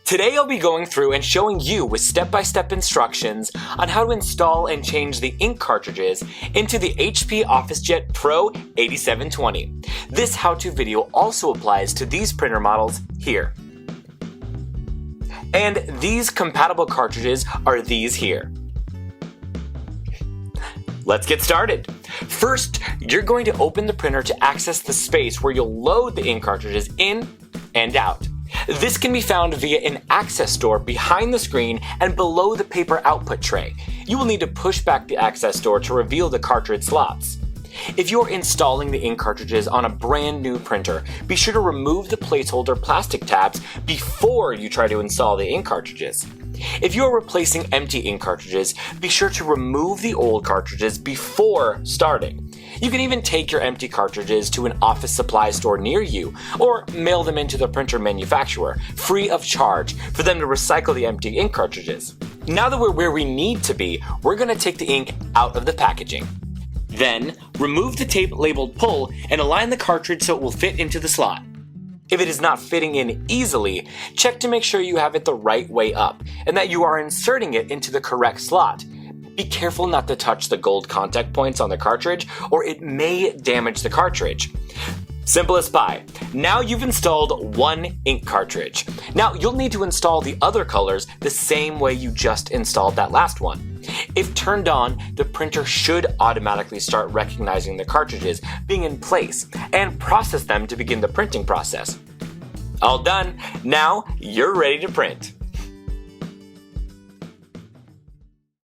Today I'll be going through and showing you with step-by-step instructions on how to install and change the ink cartridges into the HP OfficeJet Pro 8720. This how-to video also applies to these printer models here. And these compatible cartridges are these here. Let's get started. First, you're going to open the printer to access the space where you'll load the ink cartridges in and out. This can be found via an access door behind the screen and below the paper output tray. You will need to push back the access door to reveal the cartridge slots. If you're installing the ink cartridges on a brand new printer, be sure to remove the placeholder plastic tabs before you try to install the ink cartridges. If you're replacing empty ink cartridges, be sure to remove the old cartridges before starting. You can even take your empty cartridges to an office supply store near you or mail them into the printer manufacturer, free of charge, for them to recycle the empty ink cartridges. Now that we're where we need to be, we're going to take the ink out of the packaging. Then, remove the tape labeled pull and align the cartridge so it will fit into the slot. If it is not fitting in easily, check to make sure you have it the right way up and that you are inserting it into the correct slot. Be careful not to touch the gold contact points on the cartridge or it may damage the cartridge. Simple as pie. Now you've installed one ink cartridge. Now you'll need to install the other colors the same way you just installed that last one. If turned on, the printer should automatically start recognizing the cartridges being in place and process them to begin the printing process. All done. Now you're ready to print.